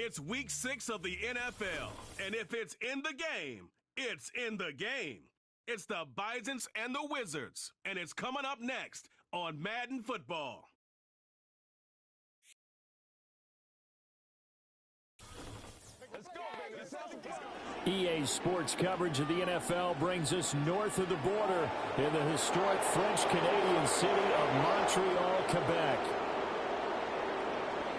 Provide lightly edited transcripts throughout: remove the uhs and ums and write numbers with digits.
It's week 6 of the NFL, and if it's in the game, it's in the game. It's the Bisons and the Wizards, and it's coming up next on Madden Football. EA Sports coverage of the NFL brings us north of the border in the historic French-Canadian city of Montreal, Quebec.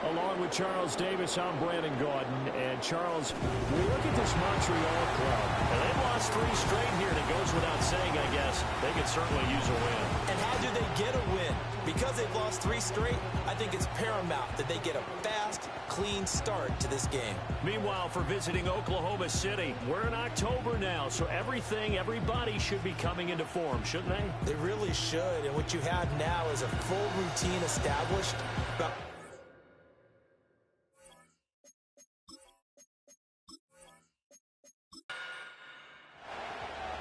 Along with Charles Davis, I'm Brandon Gordon. And Charles, we look at this Montreal club. And they've lost 3 straight here, and it goes without saying, I guess. They could certainly use a win. And how do they get a win? Because they've lost 3 straight, I think it's paramount that they get a fast, clean start to this game. Meanwhile, for visiting Oklahoma City, we're in October now, so everybody should be coming into form, shouldn't they? They really should, and what you have now is a full routine established.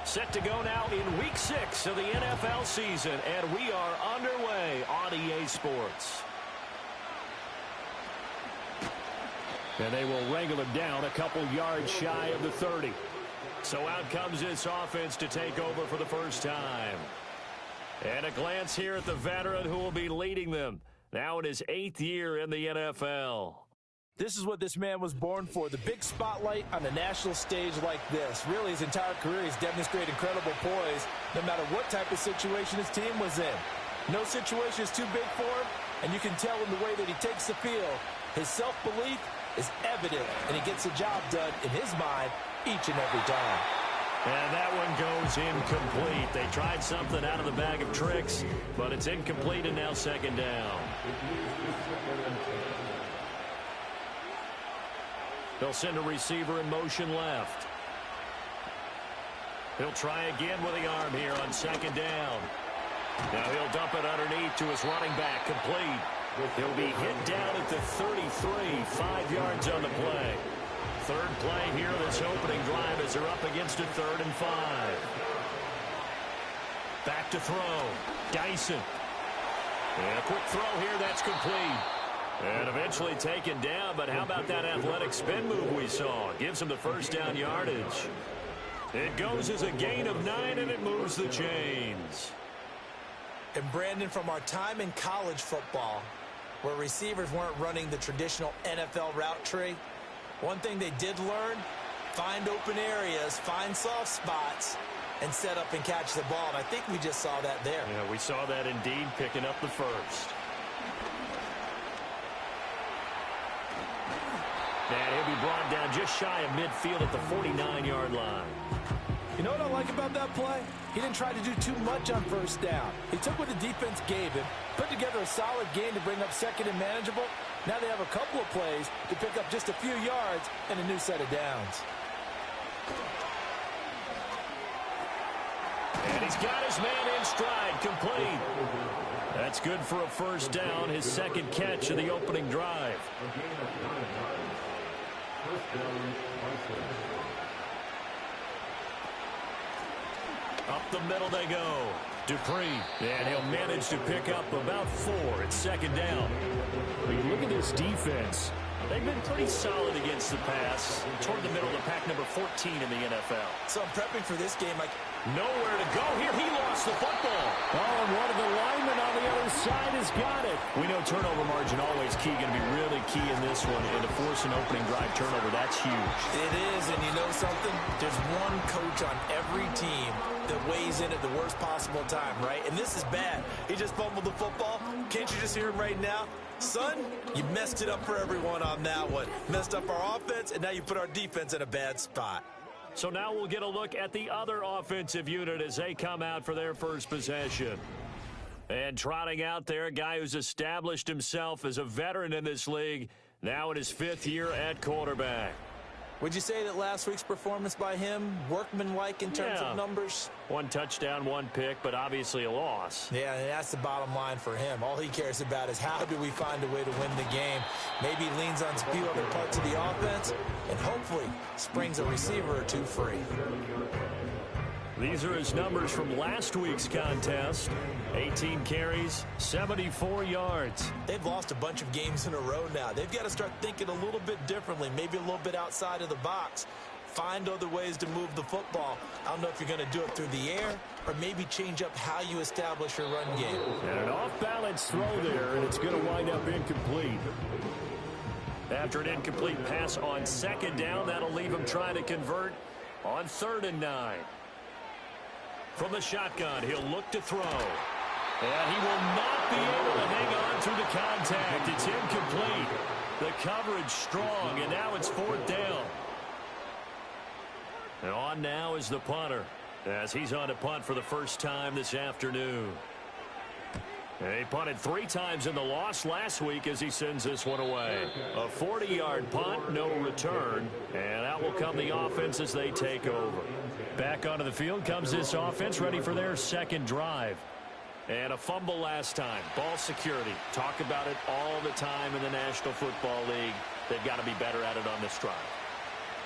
Set to go now in week 6 of the NFL season, and we are underway on EA Sports. And they will wrangle him down a couple yards shy of the 30. So out comes this offense to take over for the first time. And a glance here at the veteran who will be leading them, now in his 8th year in the NFL. This is what this man was born for, the big spotlight on the national stage like this. Really, his entire career, he's demonstrated incredible poise, no matter what type of situation his team was in. No situation is too big for him, and you can tell in the way that he takes the field. His self-belief is evident, and he gets the job done, in his mind, each and every time. And that one goes incomplete. They tried something out of the bag of tricks, but it's incomplete and now second down. They'll send a receiver in motion left. He'll try again with the arm here on second down. Now he'll dump it underneath to his running back, complete. He'll be hit down at the 33, 5 yards on the play. Third play here this opening drive as they're up against a 3rd and 5. Back to throw. Dyson. And a quick throw here, that's complete. And eventually taken down, but how about that athletic spin move we saw? Gives him the first down yardage. It goes as a gain of 9, and it moves the chains. And Brandon, from our time in college football, where receivers weren't running the traditional NFL route tree, one thing they did learn, find open areas, find soft spots, and set up and catch the ball. And I think we just saw that there. Yeah, we saw that indeed, picking up the first. And he'll be brought down just shy of midfield at the 49-yard line. You know what I like about that play? He didn't try to do too much on first down. He took what the defense gave him, put together a solid game to bring up second and manageable. Now they have a couple of plays to pick up just a few yards and a new set of downs. And he's got his man in stride, complete. That's good for a first down, his second catch of the opening drive. Up the middle they go. Dupree, and he'll manage to pick up about 4 at second down. When you look at this defense, they've been pretty solid against the pass. Toward the middle of the pack, number 14 in the NFL. So I'm prepping for this game like nowhere to go here. He lost the football. Oh, and one of the linemen on the other side has got it. We know turnover margin always key. Going to be really key in this one. And to force an opening drive turnover, that's huge. It is, and you know something? There's one coach on every team that weighs in at the worst possible time, right? And this is bad. He just fumbled the football. Can't you just hear him right now? Son, you messed it up for everyone on that one. Messed up our offense, and now you put our defense in a bad spot. So now we'll get a look at the other offensive unit as they come out for their first possession. And trotting out there, a guy who's established himself as a veteran in this league, now in his 5th year at quarterback. Would you say that last week's performance by him, workmanlike in terms of numbers? 1 touchdown, 1 pick, but obviously a loss. Yeah, and that's the bottom line for him. All he cares about is how do we find a way to win the game. Maybe he leans on a few other parts of the offense and hopefully springs a receiver or two free. These are his numbers from last week's contest. 18 carries, 74 yards. They've lost a bunch of games in a row now. They've got to start thinking a little bit differently, maybe a little bit outside of the box. Find other ways to move the football. I don't know if you're going to do it through the air or maybe change up how you establish your run game. And an off-balance throw there, and it's going to wind up incomplete. After an incomplete pass on second down, that'll leave him trying to convert on 3rd and 9. From the shotgun, he'll look to throw. And he will not be able to hang on through the contact. It's incomplete. The coverage strong, and now it's 4th down. And on now is the punter, as he's on to punt for the first time this afternoon. He punted 3 times in the loss last week as he sends this one away. A 40-yard punt, no return, and out will come the offense as they take over. Back onto the field comes this offense, ready for their second drive. And a fumble last time. Ball security. Talk about it all the time in the National Football League. They've got to be better at it on this drive.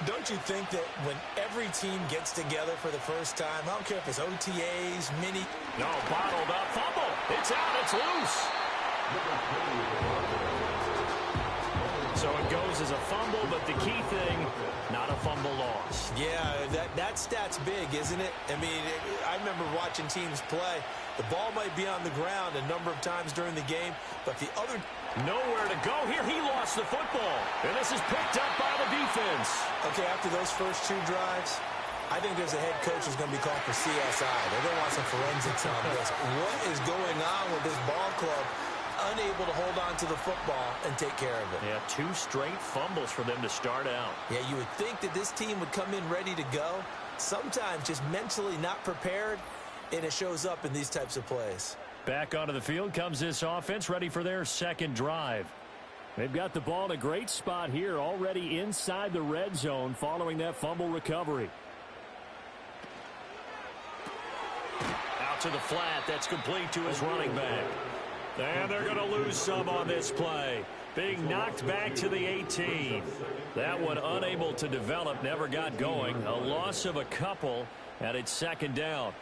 Don't you think that when every team gets together for the first time, I don't care if it's OTAs, mini... No, bottled up. Fumble. It's out. It's loose. So it goes as a fumble, but the key thing, not a fumble loss. Yeah, that stat's big, isn't it? I mean, I remember watching teams play. The ball might be on the ground a number of times during the game, but the other... Nowhere to go here. He lost the football. And this is picked up by the defense. Okay, after those first 2 drives, I think there's a head coach who's going to be called for CSI. They're going to want some forensics on this. What is going on with this ball club? Unable to hold on to the football and take care of it. Yeah, 2 straight fumbles for them to start out. Yeah, you would think that this team would come in ready to go. Sometimes just mentally not prepared, and it shows up in these types of plays. Back onto the field comes this offense, ready for their second drive. They've got the ball in a great spot here, already inside the red zone following that fumble recovery. Out to the flat. That's complete to his running back. And they're going to lose some on this play. Being knocked back to the 18. That one unable to develop, never got going. A loss of a couple, and it's 2nd down.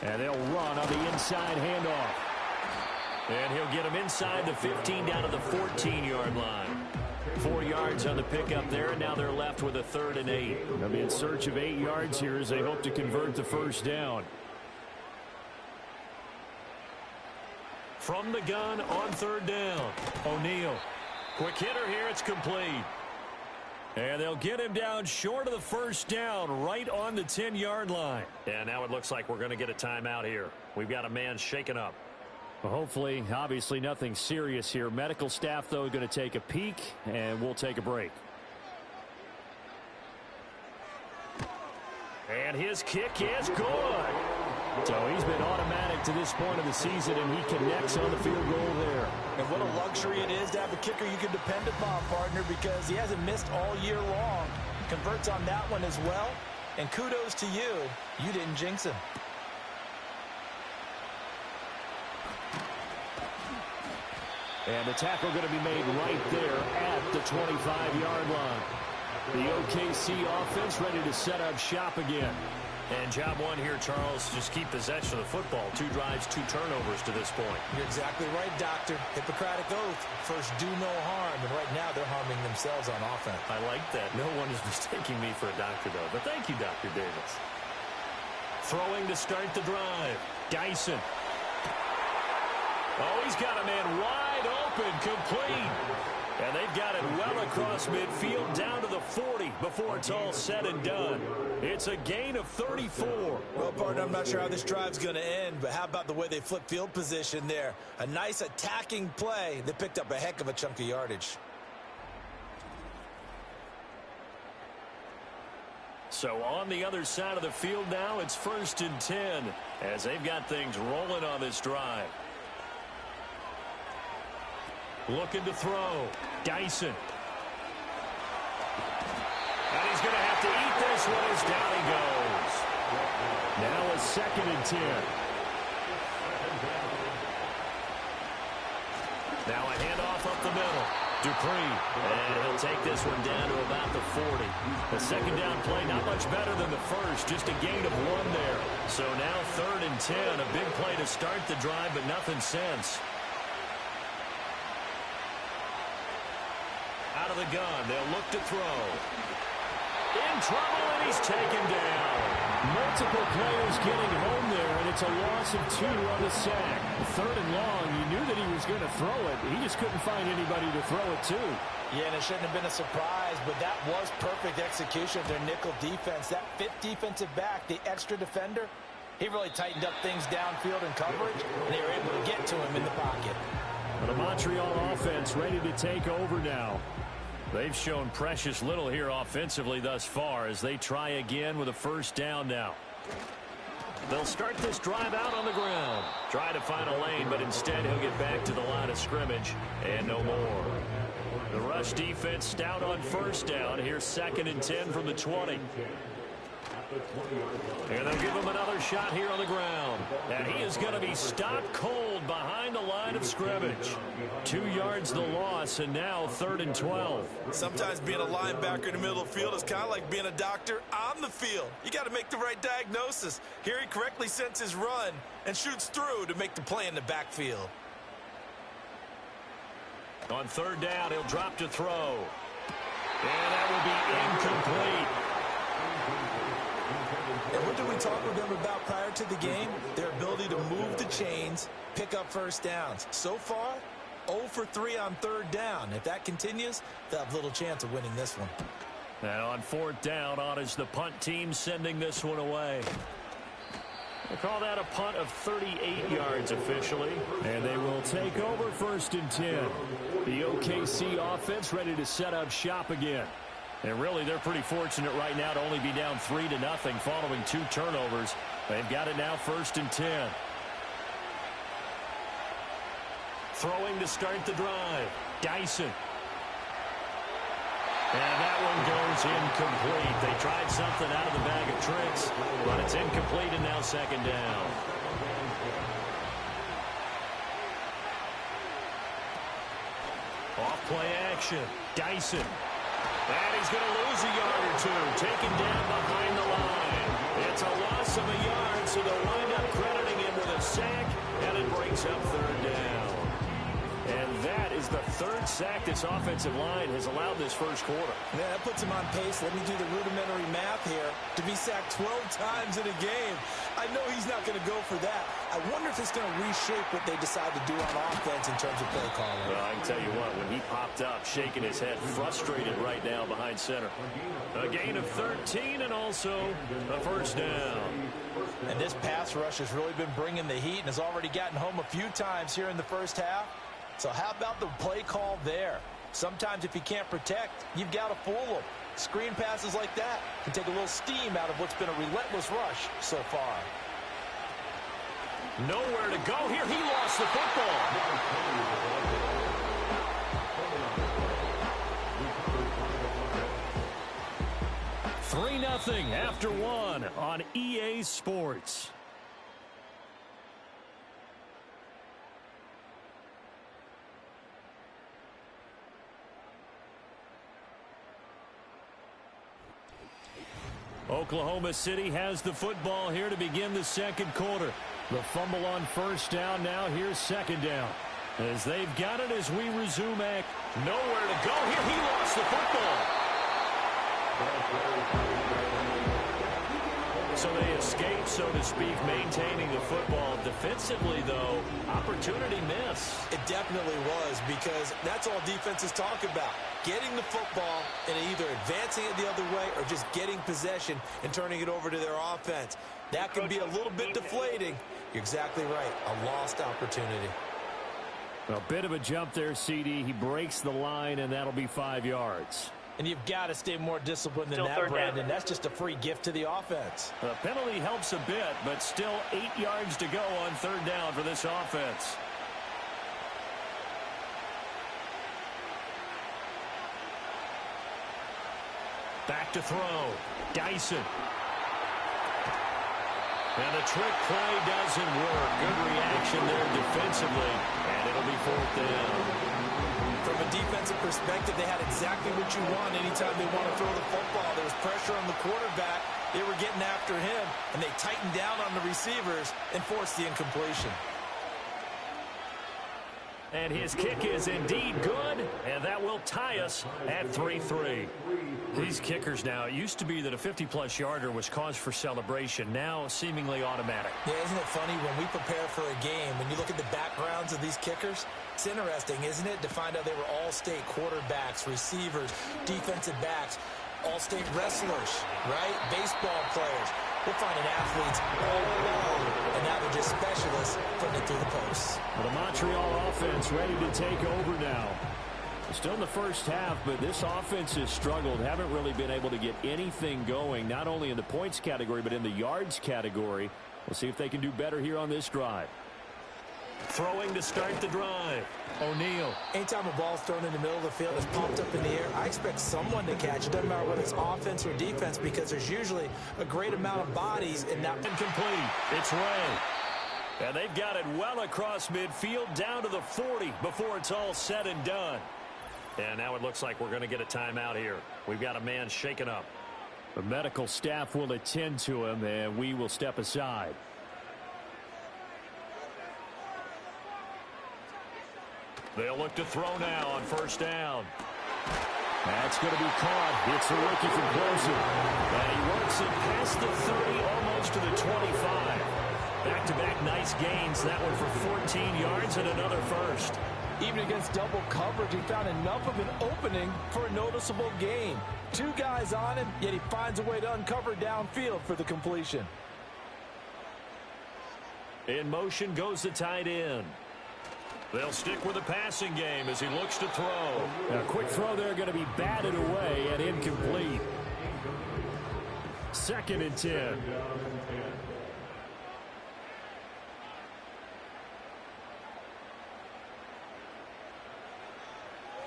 And they'll run on the inside handoff. And he'll get him inside the 15 down to the 14-yard line. 4 yards on the pickup there, and now they're left with a 3rd and 8. They'll be in search of 8 yards here as they hope to convert the first down. From the gun on 3rd down, O'Neal. Quick hitter here, it's complete. And they'll get him down short of the first down, right on the 10-yard line. And now it looks like we're going to get a timeout here. We've got a man shaken up. Well, hopefully, obviously nothing serious here. Medical staff, though, going to take a peek, and we'll take a break. And his kick is good. So he's been automatic to this point of the season, and he connects on the field goal there. And what a luxury it is to have a kicker you can depend upon, partner, because he hasn't missed all year long. Converts on that one as well. And kudos to you. You didn't jinx him. And the tackle going to be made right there at the 25-yard line. The OKC offense ready to set up shop again. And job one here, Charles, just keep possession of the football. 2 drives, 2 turnovers to this point. You're exactly right, Doctor. Hippocratic oath. First, do no harm. And right now, they're harming themselves on offense. I like that. No one is mistaking me for a doctor, though. But thank you, Dr. Davis. Throwing to start the drive. Dyson. Oh, he's got a man wide open, complete. And they've got it well across midfield down to the 40 before it's all said and done. It's a gain of 34. Well, partner, I'm not sure how this drive's going to end, but how about the way they flip field position there? A nice attacking play. They picked up a heck of a chunk of yardage. So on the other side of the field now, it's 1st and 10 as they've got things rolling on this drive. Looking to throw. Dyson. And he's going to have to eat this one as down he goes. Now a 2nd and 10. Now a handoff up the middle. Dupree, and he'll take this one down to about the 40. The second down play, not much better than the first, just a gain of 1 there. So now 3rd and 10, a big play to start the drive, but nothing since. Out of the gun, they'll look to throw. In trouble, and he's taken down. Multiple players getting home there, and it's a loss of 2 on the sack. 3rd and long, you knew that he was going to throw it. He just couldn't find anybody to throw it to. Yeah, and it shouldn't have been a surprise, but that was perfect execution of their nickel defense. That 5th defensive back, the extra defender, he really tightened up things downfield in coverage, and they were able to get to him in the pocket. The Montreal offense ready to take over now. They've shown precious little here offensively thus far as they try again with a 1st down now. They'll start this drive out on the ground. Try to find a lane, but instead he'll get back to the line of scrimmage and no more. The rush defense stout on 1st down. Here's 2nd and 10 from the 20. And they'll give him another shot here on the ground. And he is going to be stopped cold behind the line of scrimmage. 2 yards the loss, and now 3rd and 12. Sometimes being a linebacker in the middle of the field is kind of like being a doctor on the field. You got to make the right diagnosis. Here he correctly sends his run and shoots through to make the play in the backfield. On 3rd down, he'll drop to throw. And that will be incomplete. And what did we talk with them about prior to the game? Their ability to move the chains, pick up 1st downs. So far, 0 for 3 on 3rd down. If that continues, they'll have little chance of winning this one. And on 4th down, on is the punt team sending this one away. They call that a punt of 38 yards officially. And they will take over 1st and 10. The OKC offense ready to set up shop again. And really, they're pretty fortunate right now to only be down 3-0 following 2 turnovers. They've got it now 1st and 10. Throwing to start the drive. Dyson. And that one goes incomplete. They tried something out of the bag of tricks, but it's incomplete and now 2nd down. Off play action. Dyson. And he's going to lose a yard or 2. Taken down behind the line. It's a loss of a yard, so they'll wind up crediting him with a sack, and it brings up 3rd down. And that is the 3rd sack this offensive line has allowed this 1st quarter. Yeah, that puts him on pace. Let me do the rudimentary math here. To be sacked 12 times in a game. I know he's not going to go for that. I wonder if it's going to reshape what they decide to do on offense in terms of play calling. Well, I can tell you what, when he popped up, shaking his head, frustrated right now behind center. A gain of 13 and also a 1st down. And this pass rush has really been bringing the heat and has already gotten home a few times here in the 1st half. So how about the play call there? Sometimes if you can't protect, you've got to fool them. Screen passes like that can take a little steam out of what's been a relentless rush so far. Nowhere to go here. He lost the football. 3-0 after 1 on EA Sports. Oklahoma City has the football here to begin the 2nd quarter. The fumble on 1st down. Now here's 2nd down. As they've got it as we resume act. Nowhere to go here. He lost the football. So they escape, so to speak, maintaining the football. Defensively, though, opportunity miss. It definitely was, because that's all defenses talk about. Getting the football and either advancing it the other way or just getting possession and turning it over to their offense. That can be a little bit deflating. You're exactly right. A lost opportunity. A bit of a jump there, CD. He breaks the line, and that'll be 5 yards. And you've got to stay more disciplined than that, Brandon. That's just a free gift to the offense. The penalty helps a bit, but still 8 yards to go on 3rd down for this offense. Back to throw. Dyson. And the trick play doesn't work. Good reaction there defensively. And it'll be 4th down. From a defensive perspective, they had exactly what you want anytime they want to throw the football. There was pressure on the quarterback. They were getting after him, and they tightened down on the receivers and forced the incompletion. And his kick is indeed good, and that will tie us at 3-3. These kickers now, it used to be that a 50-plus yarder was cause for celebration, now seemingly automatic. Yeah, isn't it funny when we prepare for a game, when you look at the backgrounds of these kickers, it's interesting, isn't it, to find out they were all-state quarterbacks, receivers, defensive backs, all-state wrestlers, right? Baseball players. We're finding athletes all along, and now they're just specialists putting it through the posts. Well, the Montreal offense ready to take over now. Still in the first half, but this offense has struggled. Haven't really been able to get anything going, not only in the points category, but in the yards category. We'll see if they can do better here on this drive. Throwing to start the drive. O'Neal. Anytime a ball's thrown in the middle of the field, it's popped up in the air, I expect someone to catch it. Doesn't matter whether it's offense or defense, because there's usually a great amount of bodies in that. Incomplete. It's Ray. And they've got it well across midfield down to the 40 before it's all said and done. And now it looks like we're going to get a timeout here. We've got a man shaken up. The medical staff will attend to him, and we will step aside. They'll look to throw now on 1st down. That's going to be caught. It's the rookie from closer. And he works it past the 30, almost to the 25. Back-to-back nice gains. That one for 14 yards and another first. Even against double coverage, he found enough of an opening for a noticeable gain. 2 guys on him, yet he finds a way to uncover downfield for the completion. In motion goes the tight end. They'll stick with the passing game as he looks to throw. A quick throw there going to be batted away and incomplete. 2nd and 10.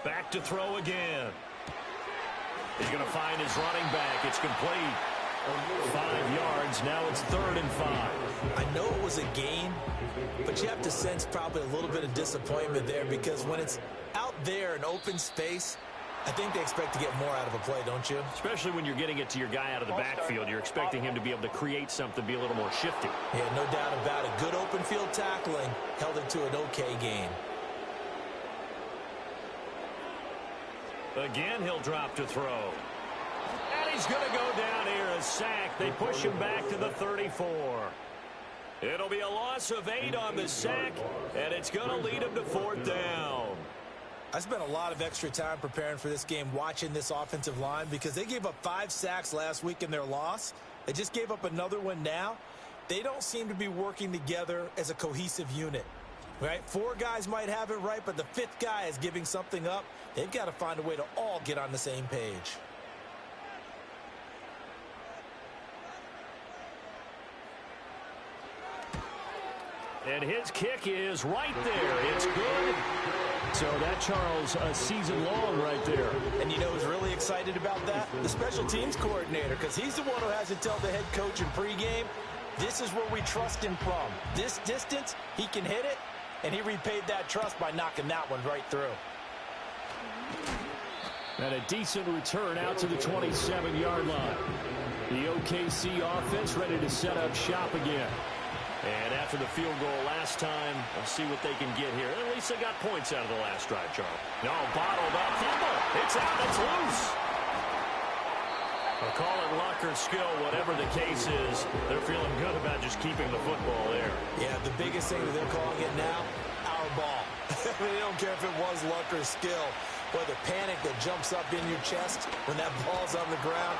Back to throw again. He's going to find his running back. It's complete. 5 yards. Now it's 3rd and 5. I know it was a gain, but you have to sense probably a little bit of disappointment there, because when it's out there in open space, I think they expect to get more out of a play, don't you? Especially when you're getting it to your guy out of the backfield. You're expecting him to be able to create something, be a little more shifty. Yeah, no doubt about it. Good open field tackling held it to an okay gain. Again, he'll drop to throw. And he's going to go down here, a sack. They push him back to the 34. It'll be a loss of 8 on the sack, and it's going to lead him to 4th down. I spent a lot of extra time preparing for this game, watching this offensive line, because they gave up 5 sacks last week in their loss. They just gave up another one now. They don't seem to be working together as a cohesive unit. Right? 4 guys might have it right, but the 5th guy is giving something up. They've got to find a way to all get on the same page. And his kick is right there. It's good. So that, Charles, a season long right there. And you know who's really excited about that? The special teams coordinator, because he's the one who has to tell the head coach in pregame, this is where we trust him from. This distance, he can hit it, and he repaid that trust by knocking that one right through. And a decent return out to the 27-yard line. The OKC offense ready to set up shop again. And after the field goal last time, we'll see what they can get here. At least they got points out of the last drive, Charles. No, bottled up. Fumble. It's out. It's loose. I'll call it luck or skill, whatever the case is. They're feeling good about just keeping the football there. Yeah, the biggest thing that they're calling it now, our ball. They don't care if it was luck or skill. Boy, the panic that jumps up in your chest when that ball's on the ground,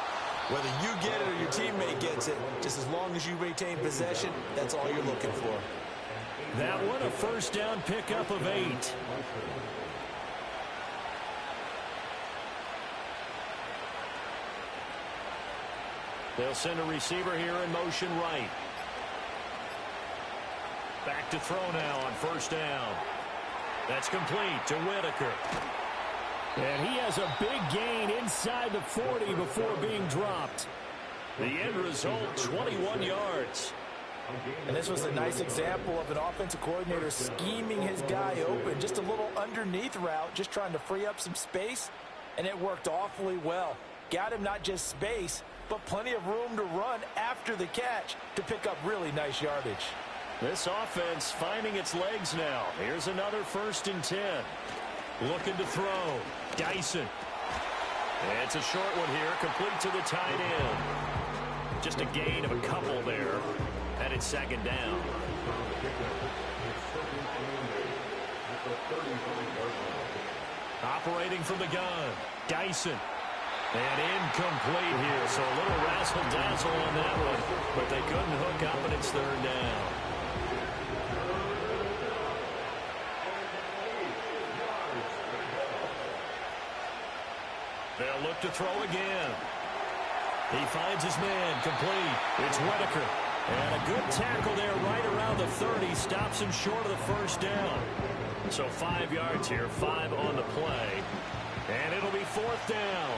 whether you get it or your teammate gets it, just as long as you retain possession, that's all you're looking for. That one, a first down pickup of 8. They'll send a receiver here in motion right. Back to throw now on first down. That's complete to Whitaker. And he has a big gain inside the 40 before being dropped. The end result, 21 yards. And this was a nice example of an offensive coordinator scheming his guy open. Just a little underneath route, just trying to free up some space, and it worked awfully well. Got him not just space, but plenty of room to run after the catch to pick up really nice yardage. This offense finding its legs now. Here's another 1st and 10. Looking to throw. Dyson. It's a short one here, complete to the tight end. Just a gain of a couple there, and it's 2nd down. Operating from the gun, Dyson. And incomplete here, so a little razzle-dazzle on that one, but they couldn't hook up, and it's 3rd down. They'll look to throw again. He finds his man, complete. It's Whitaker. And a good tackle there right around the 30. Stops him short of the 1st down. So 5 yards here, 5 on the play. And it'll be 4th down.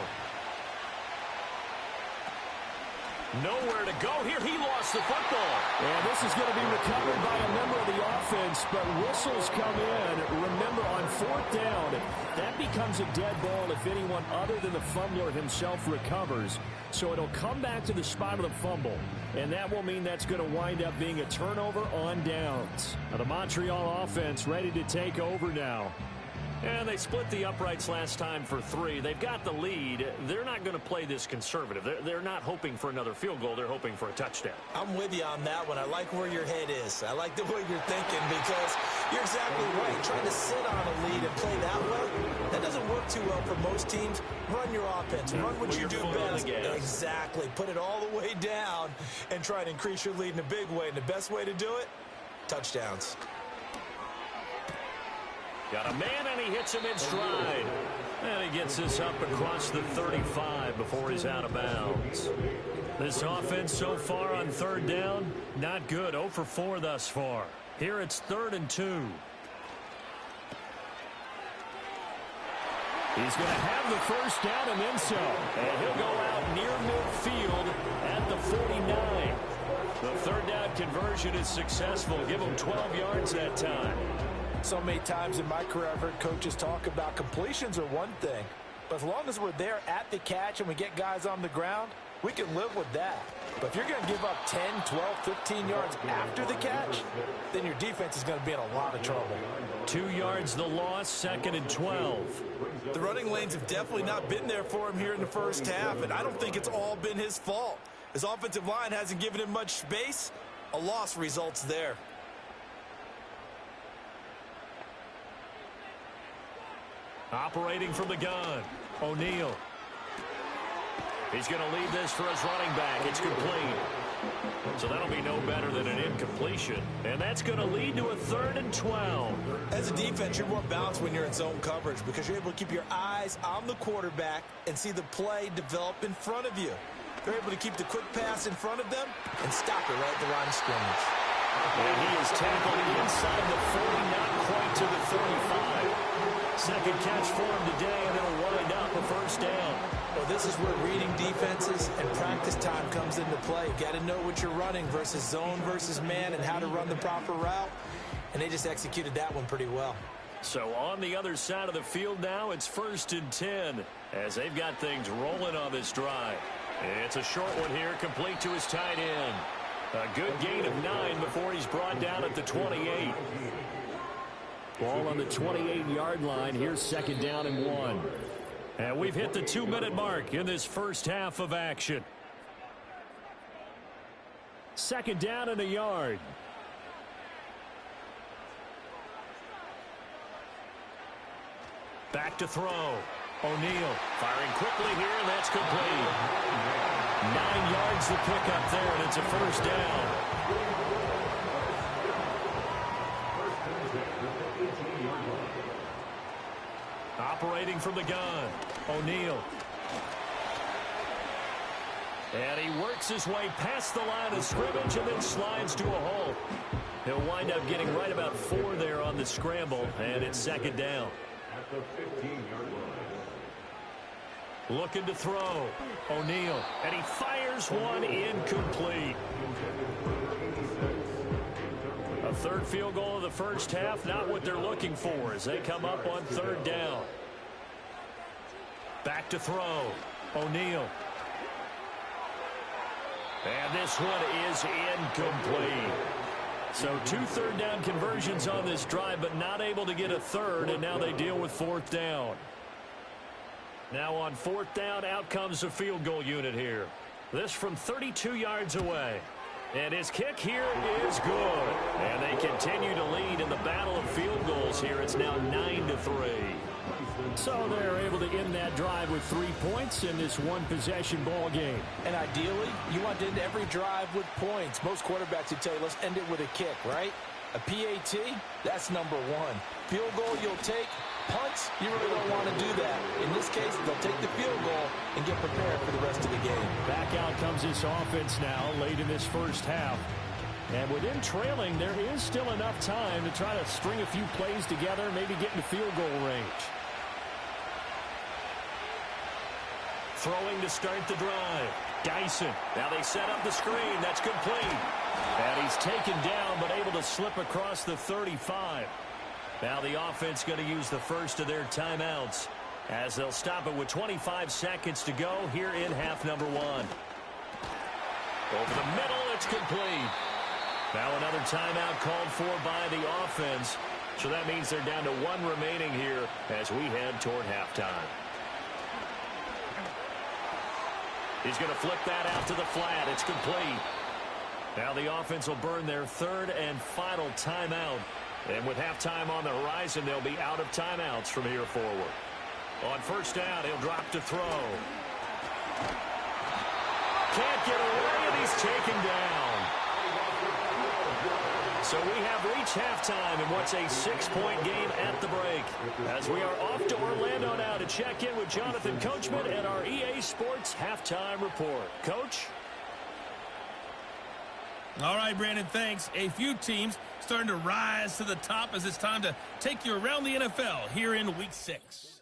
Nowhere to go here. He lost the football. And this is going to be recovered by a member of the offense, but whistles come in. Remember, on 4th down, that becomes a dead ball if anyone other than the fumbler himself recovers. So it'll come back to the spot of the fumble, and that will mean that's going to wind up being a turnover on downs. Now, the Montreal offense ready to take over now. And they split the uprights last time for 3. They've got the lead. They're not going to play this conservative. They're not hoping for another field goal. They're hoping for a touchdown. I'm with you on that one. I like where your head is. I like the way you're thinking because you're exactly right. Trying to sit on a lead and play that way, that doesn't work too well for most teams. Run your offense. Run what you do best. Exactly. Put it all the way down and try to increase your lead in a big way. And the best way to do it, touchdowns. Got a man, and he hits him in stride. And he gets this up across the 35 before he's out of bounds. This offense so far on 3rd down, not good. 0 for 4 thus far. Here it's 3rd and 2. He's going to have the 1st down and then some. And he'll go out near midfield at the 49. The 3rd down conversion is successful. Give him 12 yards that time. So many times in my career I've heard coaches talk about completions are one thing, but as long as we're there at the catch and we get guys on the ground, we can live with that. But if you're going to give up 10, 12, 15 yards after the catch, then your defense is going to be in a lot of trouble. 2 yards the loss, 2nd and 12. The running lanes have definitely not been there for him here in the 1st half, and I don't think it's all been his fault. His offensive line hasn't given him much space. A loss results there. Operating from the gun, O'Neal. He's going to lead this for his running back. It's complete. So that'll be no better than an incompletion. And that's going to lead to a 3rd and 12. As a defense, you're more balanced when you're in zone coverage because you're able to keep your eyes on the quarterback and see the play develop in front of you. They're able to keep the quick pass in front of them and stop it right at the line of scrimmage. And he is tackled inside the 40, not quite to the 35. Second catch for him today, and it'll wind up a 1st down. Well, this is where reading defenses and practice time comes into play. Got to know what you're running versus zone versus man and how to run the proper route. And they just executed that one pretty well. So on the other side of the field now, it's 1st and 10 as they've got things rolling on this drive. It's a short one here, complete to his tight end. A good gain of 9 before he's brought down at the 28. Ball on the 28-yard line. Here's 2nd down and 1. And we've hit the 2-minute mark in this 1st half of action. 2nd down and a yard. Back to throw. O'Neal firing quickly here, and that's complete. 9 yards to pick up there, and it's a 1st down. Operating from the gun, O'Neal. And he works his way past the line of scrimmage and then slides to a halt. He'll wind up getting right about 4 there on the scramble, and it's 2nd down. Looking to throw, O'Neal, and he fires one incomplete. third field goal of the first half, not what they're looking for as they come up on third down. Back to throw. O'Neal. And this one is incomplete. So 2 third-down conversions on this drive, but not able to get a third, and now they deal with fourth down. Now on fourth down, out comes the field goal unit here. This from 32 yards away. And his kick here is good. And they continue to lead in the battle of field goals here. It's now 9-3. So they're able to end that drive with 3 points in this one-possession ball game. And ideally, you want to end every drive with points. Most quarterbacks would tell you, let's end it with a kick, right? A PAT, that's number one. Field goal you'll take. Punts, you really don't want to do that. In this case, they'll take the field goal and get prepared for the rest of the game. Back out comes this offense now late in this first half. And with them trailing, there is still enough time to try to string a few plays together, maybe get into field goal range. Throwing to start the drive. Dyson. Now they set up the screen. That's complete. And he's taken down, but able to slip across the 35. Now the offense going to use the first of their timeouts as they'll stop it with 25 seconds to go here in half number one. Over the middle, it's complete. Now another timeout called for by the offense. So that means they're down to 1 remaining here as we head toward halftime. He's going to flip that out to the flat. It's complete. Now the offense will burn their third and final timeout. And with halftime on the horizon, they'll be out of timeouts from here forward. On first down, he'll drop to throw. Can't get away, and he's taken down. So we have reached halftime in what's a 6-point game at the break. As we are off to Orlando now to check in with Jonathan Coachman and our EA Sports Halftime Report. Coach? All right, Brandon, thanks. A few teams starting to rise to the top as it's time to take you around the NFL here in Week 6.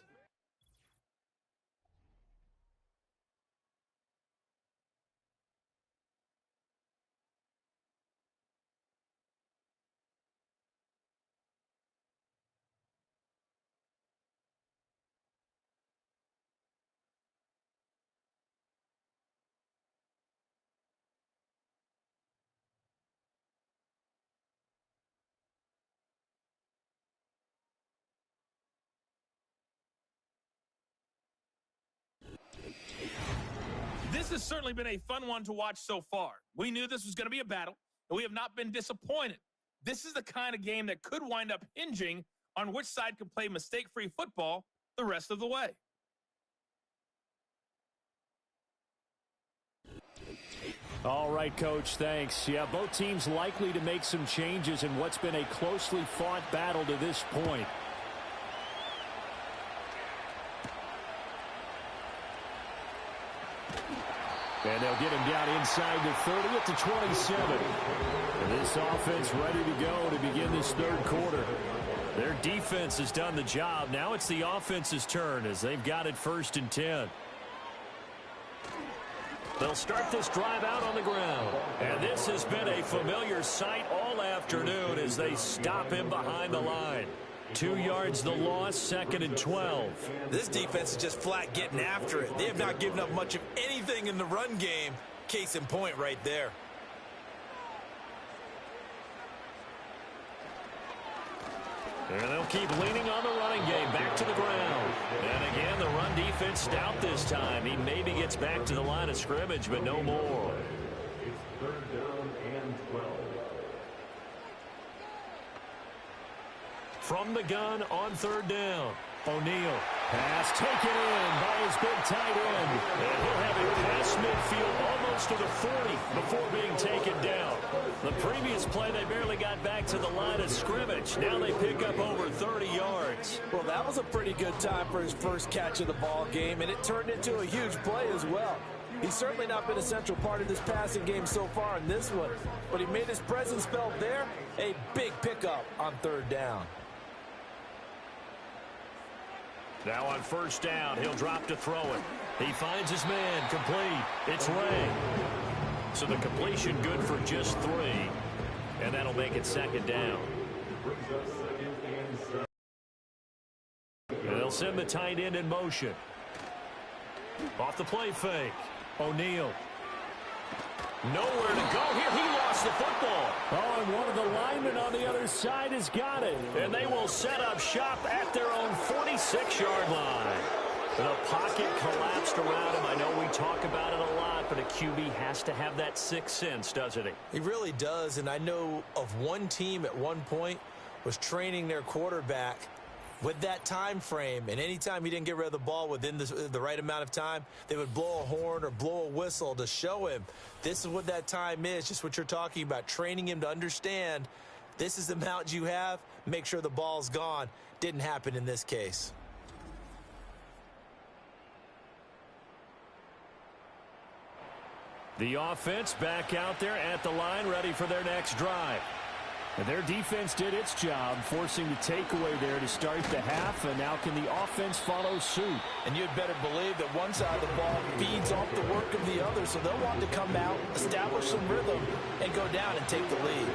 This has certainly been a fun one to watch so far. We knew this was going to be a battle, and we have not been disappointed. This is the kind of game that could wind up hinging on which side can play mistake-free football the rest of the way. All right, Coach, thanks. Yeah, both teams likely to make some changes in what's been a closely fought battle to this point. And they'll get him down inside the 30 at the 27. And this offense ready to go to begin this third quarter. Their defense has done the job. Now it's the offense's turn as they've got it 1st and 10. They'll start this drive out on the ground. And this has been a familiar sight all afternoon as they stop him behind the line. 2 yards the loss, 2nd and 12. This defense is just flat getting after it. They have not given up much of anything in the run game. Case in point right there. And they'll keep leaning on the running game back to the ground. And again, the run defense stout this time. He maybe gets back to the line of scrimmage, but no more. It's 3rd down and 12. From the gun on 3rd down. O'Neal. Pass taken in by his big tight end. And he'll have it past midfield almost to the 40 before being taken down. The previous play, they barely got back to the line of scrimmage. Now they pick up over 30 yards. Well, that was a pretty good time for his first catch of the ball game, and it turned into a huge play as well. He's certainly not been a central part of this passing game so far in this one, but he made his presence felt there. A big pickup on 3rd down. Now on 1st down, he'll drop to throw it. He finds his man, complete. It's Ray. So the completion good for just 3. And that'll make it second down. And they'll send the tight end in motion. Off the play fake. O'Neal. Nowhere to go here. He lost the football. Oh, and one of the linemen on the other side has got it. And they will set up shop at their own 46-yard line. The pocket collapsed around him. I know we talk about it a lot, but a QB has to have that sixth sense, doesn't he? He really does, and I know of one team at one point was training their quarterback with that time frame, and anytime he didn't get rid of the ball within the right amount of time, they would blow a horn or blow a whistle to show him this is what that time is, just what you're talking about, training him to understand this is the amount you have, make sure the ball's gone. Didn't happen in this case. The offense back out there at the line, ready for their next drive. And their defense did its job, forcing the takeaway there to start the half, and now can the offense follow suit? And you'd better believe that one side of the ball feeds off the work of the other, so they'll want to come out, establish some rhythm, and go down and take the lead.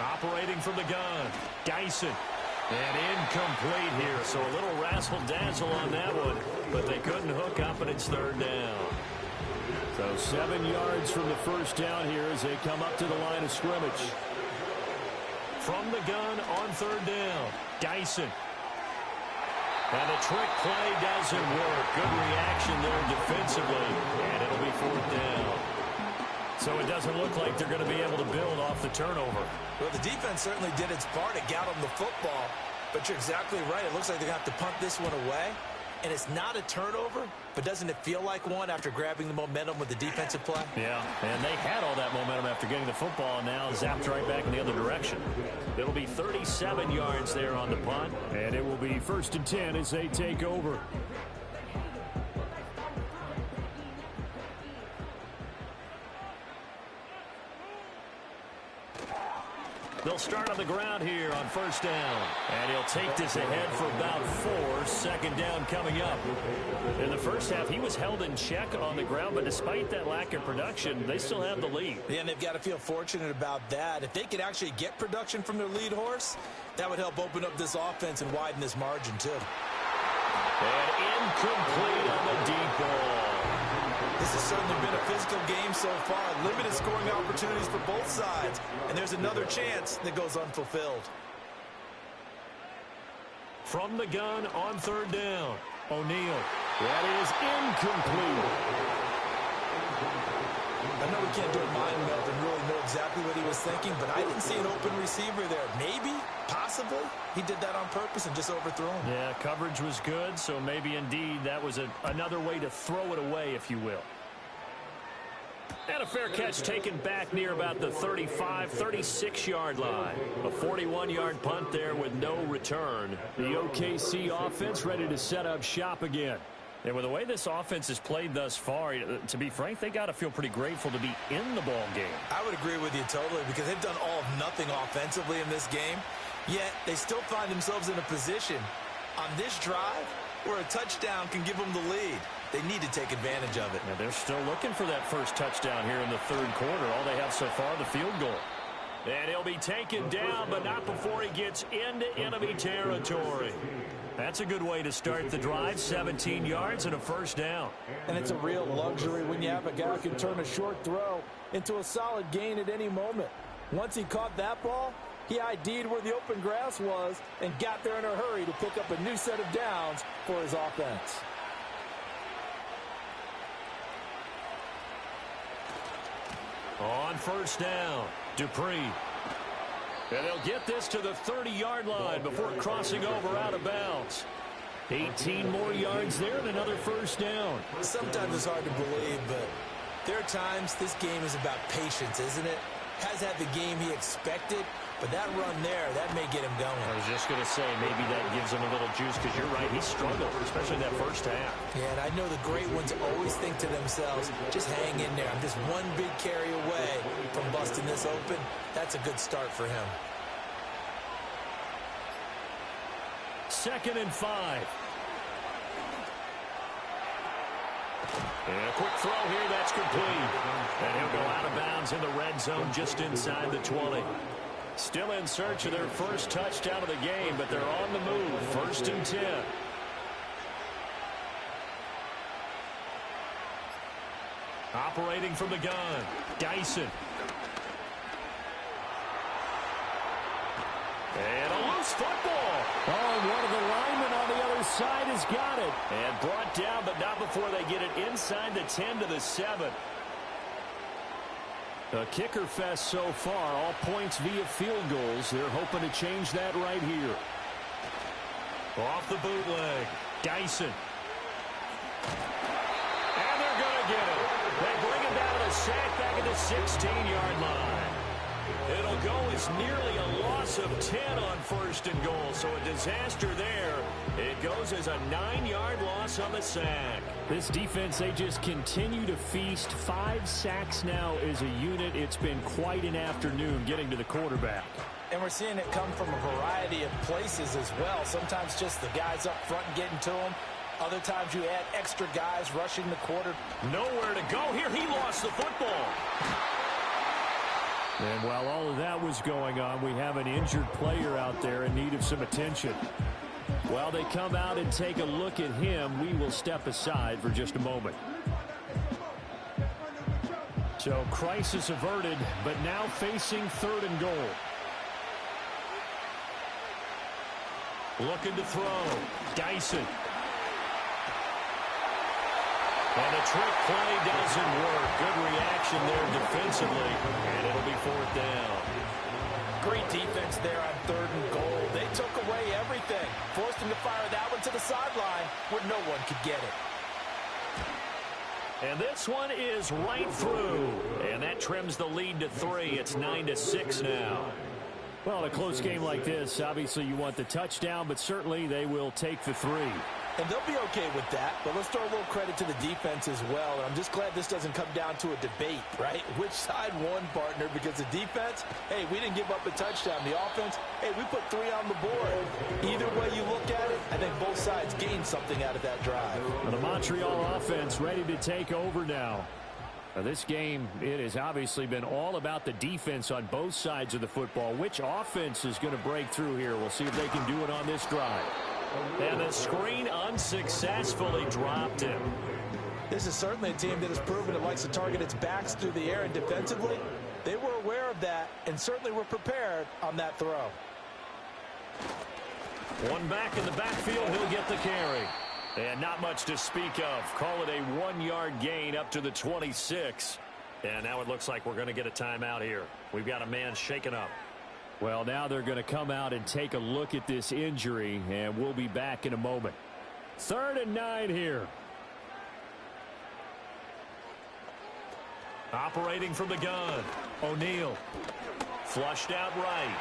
Operating from the gun, Dyson. And incomplete here, so a little razzle-dazzle on that one, but they couldn't hook up, and it's third down. So 7 yards from the first down here as they come up to the line of scrimmage. From the gun on third down, Dyson. And the trick play doesn't work. Good reaction there defensively, and it'll be fourth down. So it doesn't look like they're going to be able to build off the turnover. Well, the defense certainly did its part. It got them the football. But you're exactly right. It looks like they're going to have to punt this one away. And it's not a turnover, but doesn't it feel like one after grabbing the momentum with the defensive play? Yeah, and they had all that momentum after getting the football, and now zapped right back in the other direction. It'll be 37 yards there on the punt. And it will be 1st and 10 as they take over. They'll start on the ground here on first down. And he'll take this ahead for about 4. Second down coming up. In the first half, he was held in check on the ground, but despite that lack of production, they still have the lead. Yeah, and they've got to feel fortunate about that. If they could actually get production from their lead horse, that would help open up this offense and widen this margin, too. And incomplete on the deep ball. This has certainly been a physical game so far. Limited scoring opportunities for both sides. And there's another chance that goes unfulfilled. From the gun on third down, O'Neal. That is incomplete. I know we can't do a mind meld and really know exactly what he was thinking, but I didn't see an open receiver there. Maybe, possibly, he did that on purpose and just overthrew him. Yeah, coverage was good, so maybe indeed that was another way to throw it away, if you will. And a fair catch taken back near about the 35, 36-yard line. A 41-yard punt there with no return. The OKC offense ready to set up shop again. And with the way this offense has played thus far, to be frank, they got to feel pretty grateful to be in the ball game. I would agree with you totally because they've done all of nothing offensively in this game, yet they still find themselves in a position on this drive where a touchdown can give them the lead. They need to take advantage of it. Now they're still looking for that first touchdown here in the third quarter. All they have so far, the field goal. And he'll be taken down, but not before he gets into enemy territory. That's a good way to start the drive, 17 yards and a first down. And it's a real luxury when you have a guy who can turn a short throw into a solid gain at any moment. Once he caught that ball, he ID'd where the open grass was and got there in a hurry to pick up a new set of downs for his offense. On first down, Dupree. And they'll get this to the 30-yard line before crossing over out of bounds. 18 more yards there and another first down. Sometimes it's hard to believe, but there are times this game is about patience, isn't it? Has had the game he expected, but that run there, that may get him going. I was just going to say, maybe that gives him a little juice because you're right, he struggled, especially in that first half. Yeah, and I know the great ones always think to themselves, just hang in there. I'm just one big carry away from busting this open. That's a good start for him. 2nd and 5. And a quick throw here, that's complete. And he'll go out of bounds in the red zone just inside the 20. Still in search of their first touchdown of the game, but they're on the move. 1st and 10. Operating from the gun, Dyson. And a loose football. Oh, and one of the linemen on the other side has got it. And brought down, but not before they get it inside the 10 to the 7. A kicker fest so far, all points via field goals. They're hoping to change that right here. Off the bootleg, Dyson. And they're going to get it. They bring him down to the sack back at the 16-yard line. It'll go as nearly a loss of 10 on 1st and goal, so a disaster there. It goes as a 9-yard loss on the sack. This defense, they just continue to feast. 5 sacks now as a unit. It's been quite an afternoon getting to the quarterback. And we're seeing it come from a variety of places as well. Sometimes just the guys up front getting to them. Other times you add extra guys rushing the quarter. Nowhere to go here. He lost the football. And while all of that was going on, we have an injured player out there in need of some attention. While they come out and take a look at him, we will step aside for just a moment. So crisis averted, but now facing 3rd and goal. Looking to throw. Dyson. And the trick play doesn't work. Good reaction there defensively. And it'll be 4th down. Great defense there on 3rd and goal. They took away everything. Forced him to fire that one to the sideline where no one could get it. And this one is right through. And that trims the lead to 3. It's 9-6 now. Well, in a close game like this, obviously you want the touchdown, but certainly they will take the 3. And they'll be okay with that, but let's throw a little credit to the defense as well. And I'm just glad this doesn't come down to a debate, right? Which side won, partner? Because the defense, hey, we didn't give up a touchdown. The offense, hey, we put 3 on the board. Either way you look at it, I think both sides gained something out of that drive. Well, the Montreal offense ready to take over now. Now, this game, it has obviously been all about the defense on both sides of the football. Which offense is going to break through here? We'll see if they can do it on this drive. And the screen unsuccessfully dropped him. This is certainly a team that has proven it likes to target its backs through the air, and defensively, they were aware of that and certainly were prepared on that throw. One back in the backfield, he'll get the carry. And not much to speak of. Call it a 1-yard gain up to the 26. And now it looks like we're going to get a timeout here. We've got a man shaken up. Well, now they're going to come out and take a look at this injury, and we'll be back in a moment. 3rd and 9 here. Operating from the gun, O'Neal. Flushed out right.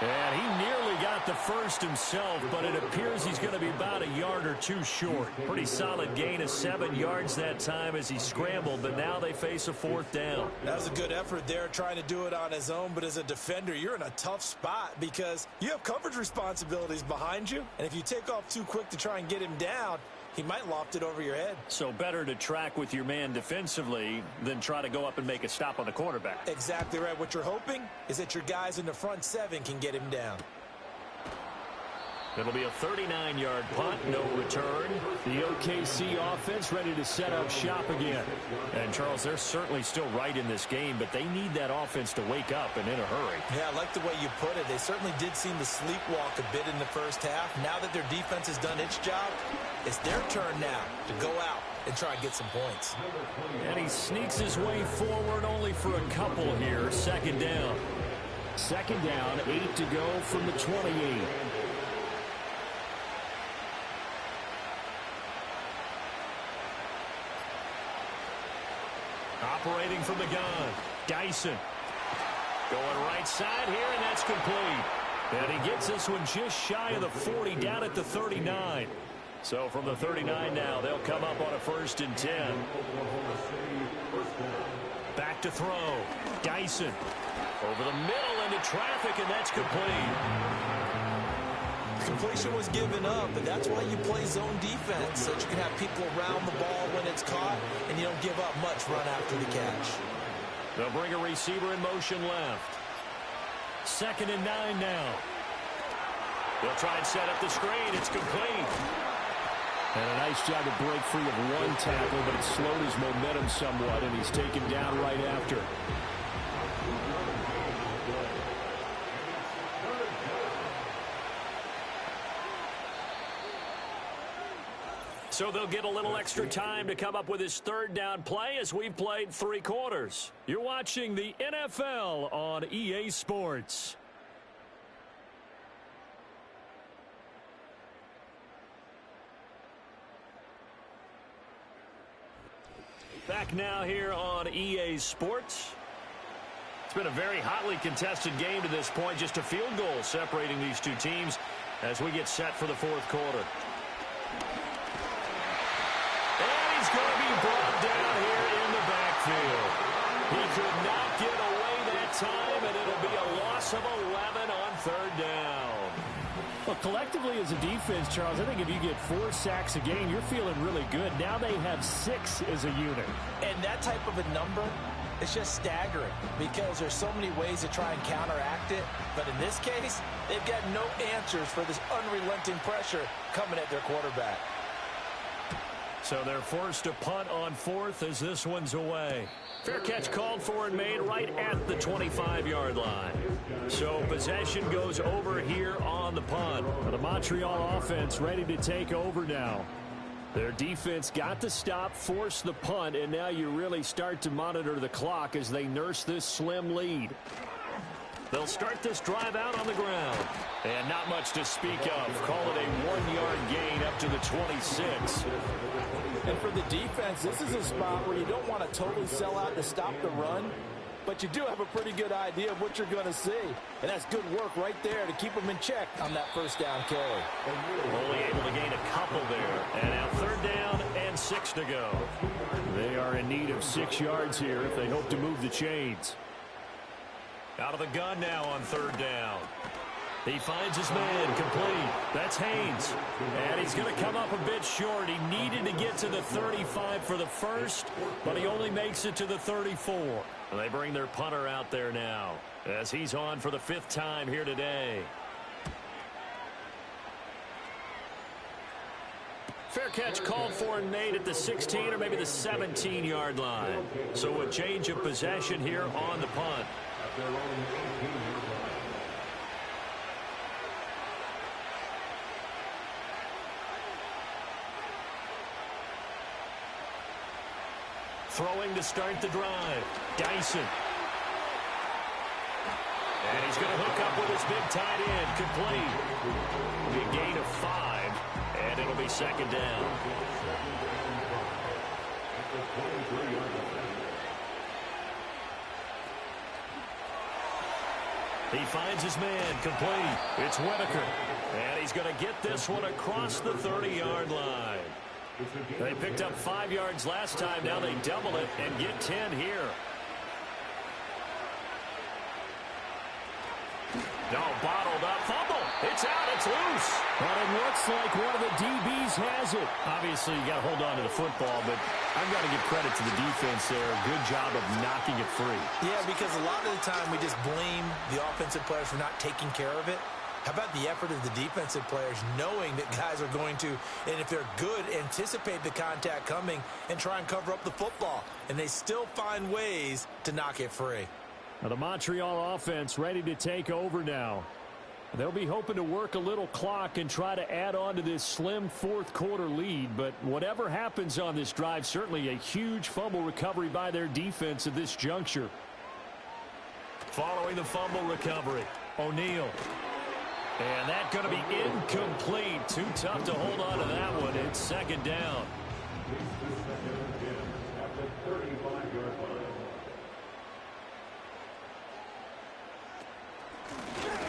And he nearly got the first himself, but it appears he's going to be about a yard or 2 short. Pretty solid gain of 7 yards that time as he scrambled, but now they face a 4th down. That was a good effort there trying to do it on his own, but as a defender, you're in a tough spot because you have coverage responsibilities behind you, and if you take off too quick to try and get him down, he might loft it over your head. So better to track with your man defensively than try to go up and make a stop on the quarterback. Exactly right. What you're hoping is that your guys in the front 7 can get him down. It'll be a 39-yard punt, no return. The OKC offense ready to set up shop again. And, Charles, they're certainly still right in this game, but they need that offense to wake up and in a hurry. Yeah, I like the way you put it. They certainly did seem to sleepwalk a bit in the first half. Now that their defense has done its job, it's their turn now to go out and try and get some points. And he sneaks his way forward only for a couple here. 2nd down. 2nd down, 8 to go from the 28. Operating from the gun, Dyson. Going right side here, and that's complete. And he gets this one just shy of the 40, down at the 39. So from the 39 now, they'll come up on a 1st and 10. Back to throw. Dyson. Over the middle into traffic, and that's complete. Completion was given up, but that's why you play zone defense, so that you can have people around the ball when it's caught, and you don't give up much run after the catch. They'll bring a receiver in motion left. 2nd and 9 now. They'll try and set up the screen. It's complete. And a nice job to break free of one tackle, but it slowed his momentum somewhat, and he's taken down right after. So they'll get a little extra time to come up with his 3rd down play as we've played 3 quarters. You're watching the NFL on EA Sports. Back now here on EA Sports. It's been a very hotly contested game to this point. Just a field goal separating these two teams as we get set for the 4th quarter. And he's going to be brought down here in the backfield. He could not get away that time, and it'll be a loss of 11 on 3rd down. Well, collectively as a defense, Charles, I think if you get 4 sacks a game, you're feeling really good. Now they have 6 as a unit. And that type of a number, it's just staggering because there's so many ways to try and counteract it. But in this case, they've got no answers for this unrelenting pressure coming at their quarterback. So they're forced to punt on 4th as this one's away. Fair catch called for and made right at the 25-yard line. So possession goes over here on the punt. The Montreal offense ready to take over now. Their defense got the stop, forced the punt, and now you really start to monitor the clock as they nurse this slim lead. They'll start this drive out on the ground. And not much to speak of. Call it a 1-yard gain up to the 26. And for the defense, this is a spot where you don't want to totally sell out to stop the run, but you do have a pretty good idea of what you're going to see. And that's good work right there to keep them in check on that 1st down carry. Only able to gain a couple there. And now 3rd down and 6 to go. They are in need of 6 yards here if they hope to move the chains. Out of the gun now on 3rd down. He finds his man complete. That's Haynes. And he's going to come up a bit short. He needed to get to the 35 for the first, but he only makes it to the 34. And they bring their punter out there now as he's on for the 5th time here today. Fair catch called for and made at the 16 or maybe the 17-yard line. So a change of possession here on the punt. Throwing to start the drive. Dyson. And he's going to hook up with his big tight end. Complete. It'll be a gain of 5. And it'll be 2nd down. He finds his man. Complete. It's Whitaker. And he's going to get this one across the 30-yard line. They picked up 5 yards last time. Now they double it and get 10 here. No, bottled up. Fumble. It's out. It's loose. But it looks like one of the DBs has it. Obviously, you got to hold on to the football, but I've got to give credit to the defense there. Good job of knocking it free. Yeah, because a lot of the time we just blame the offensive players for not taking care of it. How about the effort of the defensive players knowing that guys are going to, and if they're good, anticipate the contact coming and try and cover up the football. And they still find ways to knock it free. Now the Montreal offense ready to take over now. They'll be hoping to work a little clock and try to add on to this slim 4th quarter lead. But whatever happens on this drive, certainly a huge fumble recovery by their defense at this juncture. Following the fumble recovery, O'Neal. And that's going to be incomplete. Too tough to hold on to that one. It's 2nd down.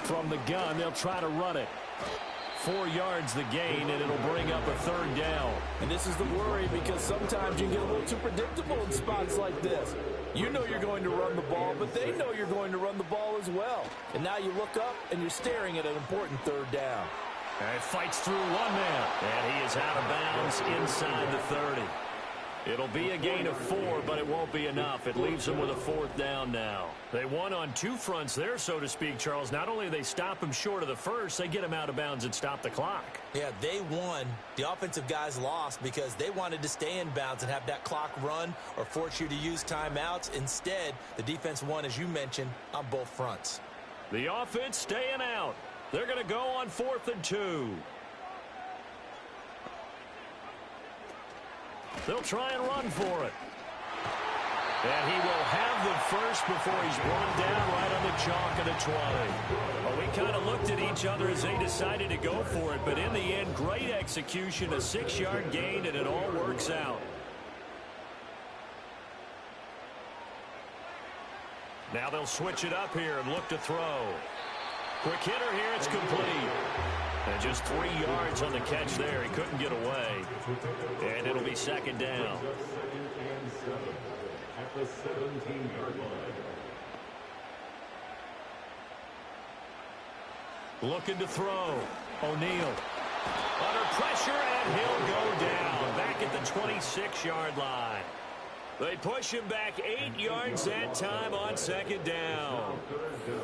From the gun, they'll try to run it. 4 yards the gain, and it'll bring up a 3rd down. And this is the worry because sometimes you get a little too predictable in spots like this. You know you're going to run the ball, but they know you're going to run the ball as well. And now you look up, and you're staring at an important 3rd down. And fights through one man. And he is out of bounds inside the 30. It'll be a gain of 4, but it won't be enough. It leaves them with a 4th down now. They won on 2 fronts there, so to speak, Charles. Not only do they stop him short of the first, they get him out of bounds and stop the clock. Yeah, they won. The offensive guys lost because they wanted to stay in bounds and have that clock run or force you to use timeouts. Instead, the defense won, as you mentioned, on both fronts. The offense staying out. They're going to go on 4th and 2. They'll try and run for it. And he will have the first before he's brought down right on the chalk of the 20. Well, we kind of looked at each other as they decided to go for it, but in the end, great execution, a 6-yard gain, and it all works out. Now they'll switch it up here and look to throw. Quick hitter here, it's complete. And just 3 yards on the catch there. He couldn't get away. And it'll be 2nd down. At the 17-yard line. Looking to throw. O'Neal. Under pressure, and he'll go down. Back at the 26-yard line. They push him back 8 yards that time on 2nd down.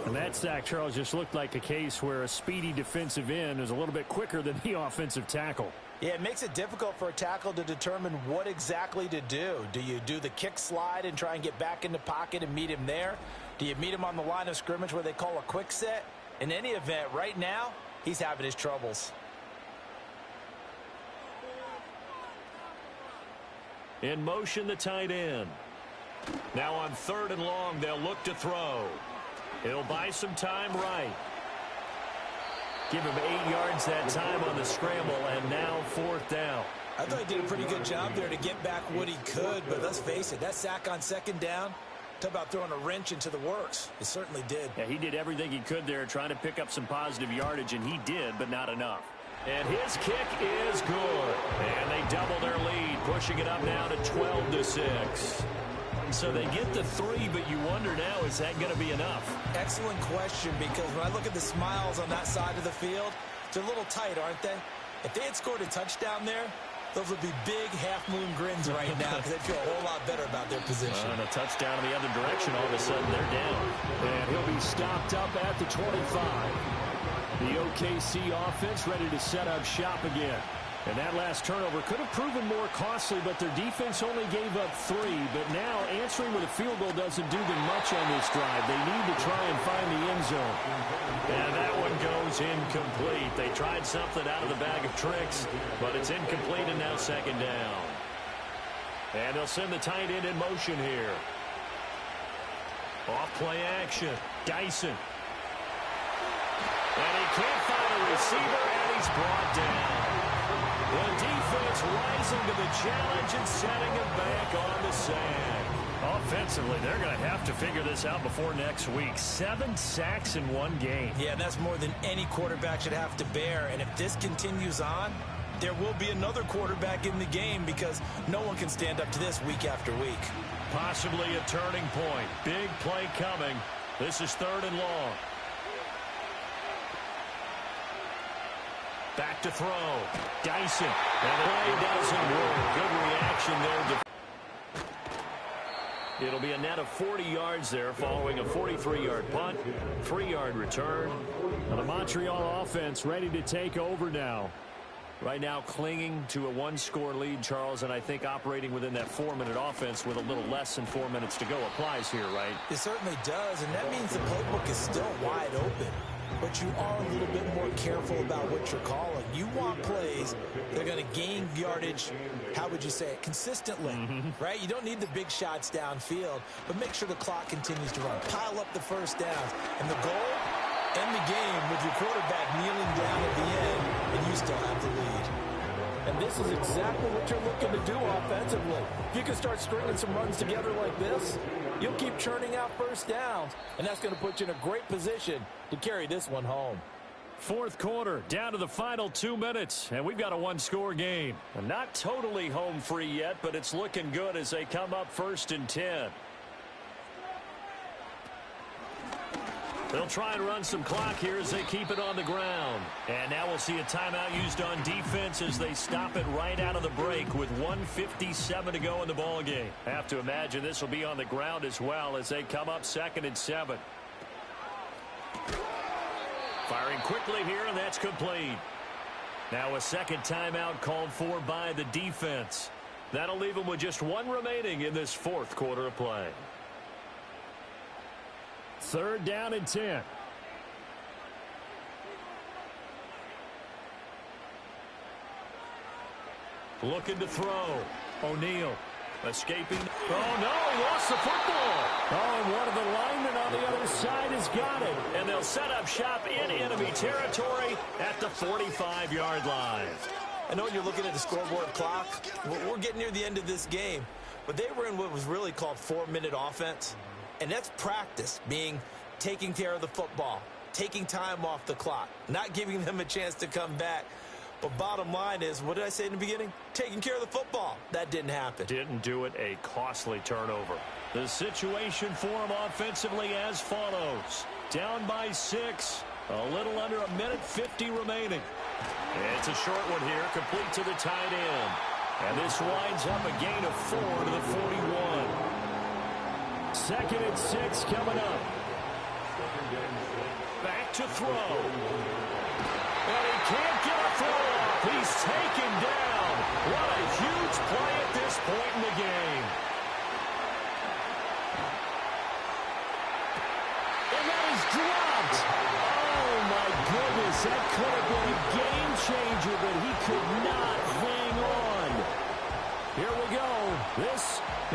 And that sack, Charles, just looked like a case where a speedy defensive end is a little bit quicker than the offensive tackle. Yeah, it makes it difficult for a tackle to determine what exactly to do. Do you do the kick slide and try and get back in the pocket and meet him there? Do you meet him on the line of scrimmage where they call a quick set? In any event, right now, he's having his troubles. In motion, the tight end. Now on 3rd and long, they'll look to throw. He'll buy some time right. Give him 8 yards that time on the scramble, and now 4th down. I thought he did a pretty good job there to get back what he could, but let's face it, that sack on 2nd down, talk about throwing a wrench into the works. It certainly did. Yeah, he did everything he could there, trying to pick up some positive yardage, and he did, but not enough. And his kick is good. And they double their lead, pushing it up now to 12-6. So they get the 3, but you wonder now, is that going to be enough? Excellent question, because when I look at the smiles on that side of the field, they're a little tight, aren't they? If they had scored a touchdown there, those would be big half-moon grins right now because they'd feel a whole lot better about their position. And a touchdown in the other direction, all of a sudden they're down. And he'll be stopped up at the 25. The OKC offense ready to set up shop again. And that last turnover could have proven more costly, but their defense only gave up 3. But now answering with a field goal doesn't do them much on this drive. They need to try and find the end zone. And that one goes incomplete. They tried something out of the bag of tricks, but it's incomplete, and now 2nd down. And they'll send the tight end in motion here. Off play action. Dyson. And he can't find a receiver, and he's brought down. The defense rising to the challenge and setting him back on the sand. Offensively, they're going to have to figure this out before next week. 7 sacks in one game. Yeah, and that's more than any quarterback should have to bear. And if this continues on, there will be another quarterback in the game because no one can stand up to this week after week. Possibly a turning point. Big play coming. This is 3rd and long. Back to throw. Dyson. And the play doesn't work. Good reaction there. It'll be a net of 40 yards there following a 43-yard punt, 3-yard return. Now the Montreal offense ready to take over now. Right now clinging to a 1-score lead, Charles, and I think operating within that 4-minute offense with a little less than 4 minutes to go applies here, right? It certainly does, and that means the playbook is still wide open. But you are a little bit more careful about what you're calling. You want plays that are going to gain yardage, how would you say it, consistently, right? You don't need the big shots downfield, but make sure the clock continues to run. Pile up the first downs. And the goal, end the game with your quarterback kneeling down at the end, and you still have the lead. And this is exactly what you're looking to do offensively. If you can start stringing some runs together like this, you'll keep churning out first downs, and that's going to put you in a great position to carry this one home. 4th quarter, down to the final 2 minutes, and we've got a 1-score game. Not totally home free yet, but it's looking good as they come up 1st and 10. They'll try and run some clock here as they keep it on the ground. And now we'll see a timeout used on defense as they stop it right out of the break with 1:57 to go in the ballgame. Have to imagine this will be on the ground as well as they come up 2nd and 7. Firing quickly here, and that's complete. Now a second timeout called for by the defense. That'll leave them with just one remaining in this 4th quarter of play. 3rd down and 10. Looking to throw. O'Neal escaping. Oh, no, he lost the football. Oh, and one of the linemen on the other side has got it. And they'll set up shop in enemy territory at the 45-yard line. I know when you're looking at the scoreboard clock, we're getting near the end of this game, but they were in what was really called 4-minute offense, and that's practice, being taking care of the football, taking time off the clock, not giving them a chance to come back. But bottom line is, what did I say in the beginning? Taking care of the football. That didn't happen. Didn't do it. A costly turnover. The situation for them offensively as follows. Down by 6. A little under 1:50 remaining. It's a short one here, complete to the tight end. And this winds up a gain of 4 to the 41. 2nd and 6 coming up. Back to throw. And he can't get a throw off. He's taken down. What a huge play at this point in the game. And that is dropped. Oh, my goodness. That could have been a game changer, but he could not hang on. Here we go. This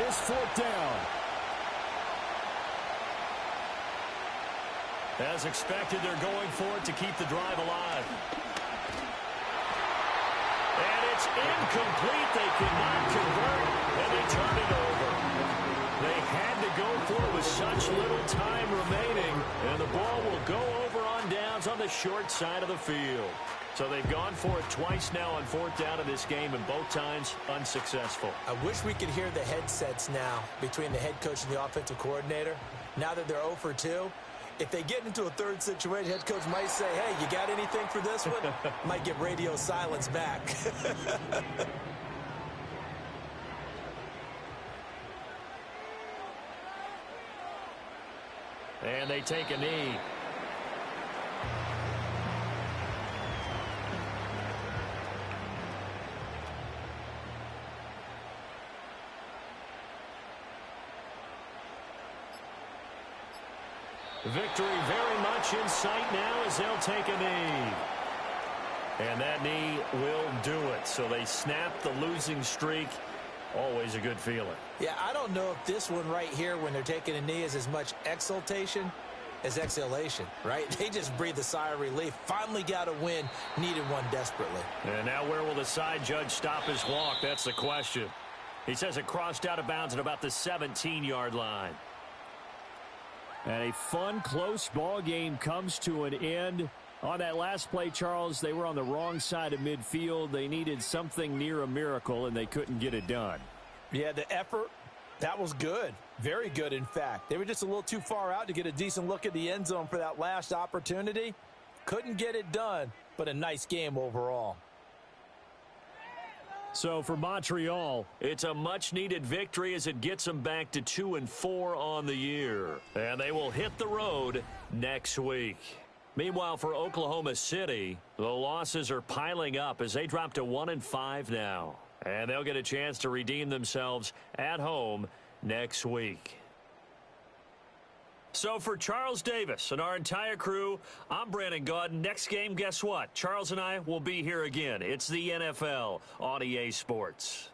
is 4th down. As expected, they're going for it to keep the drive alive. And it's incomplete. They could not convert, and they turn it over. They had to go for it with such little time remaining, and the ball will go over on downs on the short side of the field. So they've gone for it twice now on 4th down in this game, and both times unsuccessful. I wish we could hear the headsets now between the head coach and the offensive coordinator. Now that they're 0 for 2, if they get into a third situation, head coach might say, hey, you got anything for this one? Might get radio silence back. And they take a knee. Victory very much in sight now as they'll take a knee. And that knee will do it. So they snap the losing streak. Always a good feeling. Yeah, I don't know if this one right here when they're taking a knee is as much exultation as exhalation, right? They just breathe a sigh of relief. Finally got a win. Needed one desperately. And now where will the side judge stop his walk? That's the question. He says it crossed out of bounds at about the 17-yard line. And a fun, close ball game comes to an end. On that last play, Charles, they were on the wrong side of midfield. They needed something near a miracle, and they couldn't get it done. Yeah, the effort, that was good. Very good, in fact. They were just a little too far out to get a decent look at the end zone for that last opportunity. Couldn't get it done, but a nice game overall. So for Montreal, it's a much-needed victory as it gets them back to 2-4 on the year. And they will hit the road next week. Meanwhile, for Oklahoma City, the losses are piling up as they drop to 1-5 now. And they'll get a chance to redeem themselves at home next week. So for Charles Davis and our entire crew, I'm Brandon Gaudin. Next game, guess what? Charles and I will be here again. It's the NFL on EA Sports.